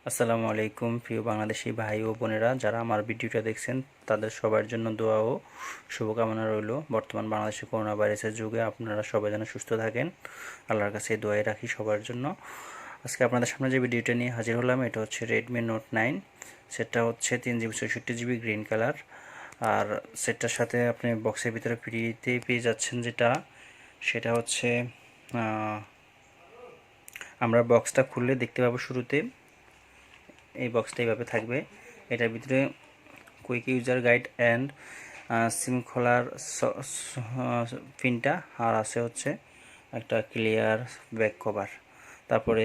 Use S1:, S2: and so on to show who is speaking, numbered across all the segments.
S1: আসসালামু আলাইকুম প্রিয় বাংলাদেশি ভাই ও বোনেরা, যারা আমার ভিডিওটা দেখছেন তাদের সবার জন্য দোয়া ও শুভকামনা রইল। বর্তমান বাংলাদেশে করোনা ভাইরাসের যুগে আপনারা সবাই যেন সুস্থ থাকেন, আল্লাহর কাছে দোয়াই রাখি সবার জন্য। আজকে আপনাদের সামনে যে ভিডিওটা নিয়ে হাজির হলাম, এটা হচ্ছে রেডমি নোট 9। সেটটা হচ্ছে 3GB 64GB গ্রিন কালার। আর সেটটার সাথে আপনি বক্সের ভিতরে ফ্রিতেই পেয়ে যাচ্ছেন সেটা হচ্ছে আমরা বক্সটা খুললে দেখতে পাবো শুরুতে এই বক্সটা এইভাবে থাকবে। এটার ভিতরে quick user guide and SIM খোলার পিনটা, আর আছে হচ্ছে একটা ক্লিয়ার ব্যাক কভার, তারপরে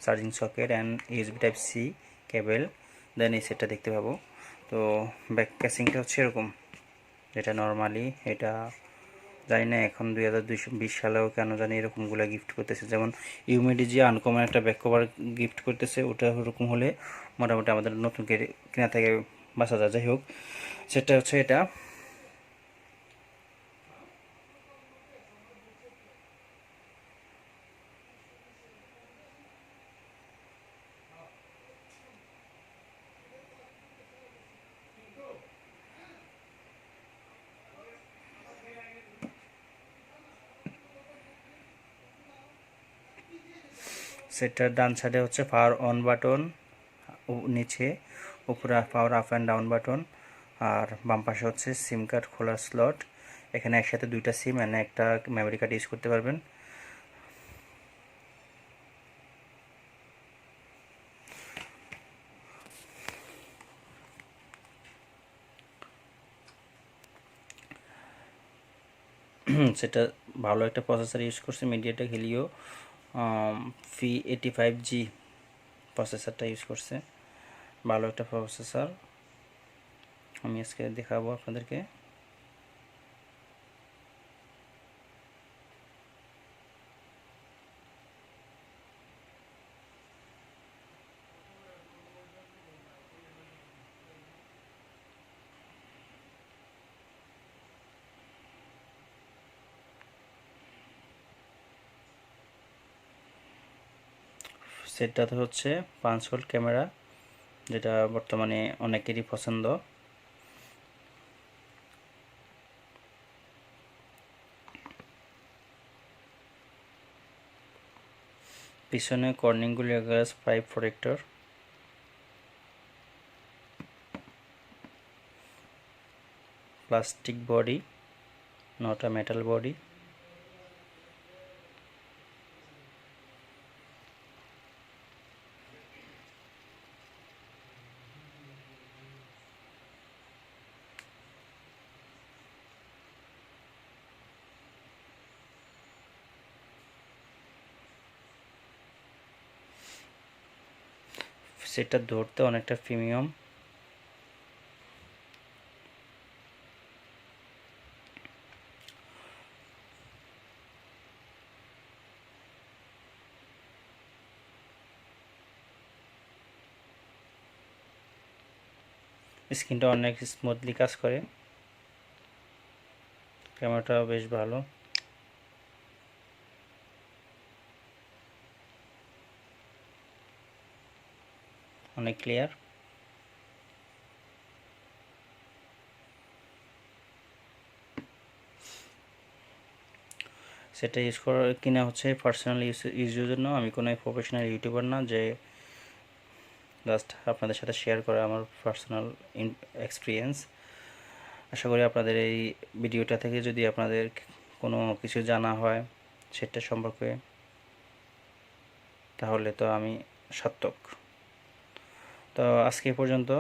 S1: charging socket and USB type C cable. Then এই সেটটা দেখতে পাবো। তো ব্যাক ক্যাসিংটা হচ্ছে এরকম, যেটা নর্মালি এটা জানি না এখন 2020 সালেও কেন জানি এরকমগুলো গিফট করতেছে। যেমন ইউমিডি যে আনকমন একটা ব্যাক কভার গিফট করতেছে, ওটা ওরকম হলে মোটামুটি আমাদের নতুন কেনা থেকে বাঁচা যায়। যাই হোক, সেটা হচ্ছে এটা। সেটার ডান সাইডে হচ্ছে পাওয়ার অন বাটন, নিচে উপরে power up and down button, আর বাম পাশে হচ্ছে সিম কার্ড খোলার স্লট। এখানে একসাথে দুইটা সিম এনে একটা মেমোরি কার্ড ইউজ করতে পারবেন। সেটা ভালো একটা প্রসেসর ইউজ করছে, মিডিয়াটেক হেলিও P85G প্রসেসরটা ইউজ করছে। ভালো একটা প্রসেসর, আমি আজকে দেখাবো আপনাদেরকে। সেটটাতে হচ্ছে 5 ভোল্ট ক্যামেরা, যেটা বর্তমানে অনেকেরই পছন্দ। পিছনে কর্নিংগুলি গ্লাস পাইপ protector, plastic body, not a metal body. সেটা ধরতে অনেকটা প্রিমিয়াম। স্ক্রিনটা অনেক স্মুথলি কাজ করে, ক্যামেরাটাও বেশ ভালো। অনেক ক্লিয়ার। সেটা ইউজ করা কিনা হচ্ছে পার্সোনাল ইউজের জন্য। আমি কোনো প্রফেশনাল ইউটিউবার না যে জাস্ট আপনাদের সাথে শেয়ার করা আমার পার্সোনাল এক্সপিরিয়েন্স। আশা করি আপনাদের এই ভিডিওটা থেকে যদি আপনাদের কোনো কিছু জানা হয় সেটা সম্পর্কে, তাহলে তো আমি সার্থক। তো আজকে পর্যন্ত।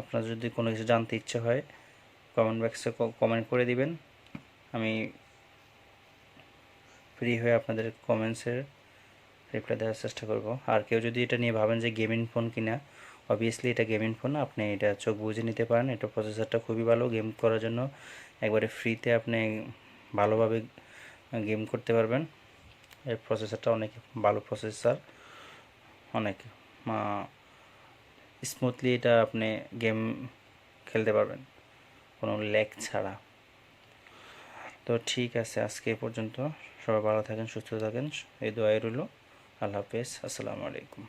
S1: আপনার যদি কোনো কিছু জানতে ইচ্ছে হয় কমেন্ট বক্সে কমেন্ট করে দিবেন, আমি ফ্রি হয়ে আপনাদের কমেন্টসের রিপ্লাই দেওয়ার চেষ্টা করব। আর কেউ যদি এটা নিয়ে ভাবেন যে গেমিং ফোন কিনা, অবভিয়াসলি এটা গেমিং ফোন, আপনি এটা চোখ বুঝে নিতে পারেন। এটা প্রসেসরটা খুবই ভালো, গেম করার জন্য একবারে ফ্রিতে আপনি ভালোভাবে গেম করতে পারবেন। এর প্রসেসরটা অনেক ভালো প্রসেসর, অনেক স্মুথলি এটা আপনি গেম খেলতে পারবেন কোনো ল্যাগ ছাড়া। তো ঠিক আছে, আজকে এ পর্যন্ত। সবাই ভালো থাকেন, সুস্থ থাকেন, এই দোয়াই রইল। আল্লাহ হাফেজ, আসসালামু আলাইকুম।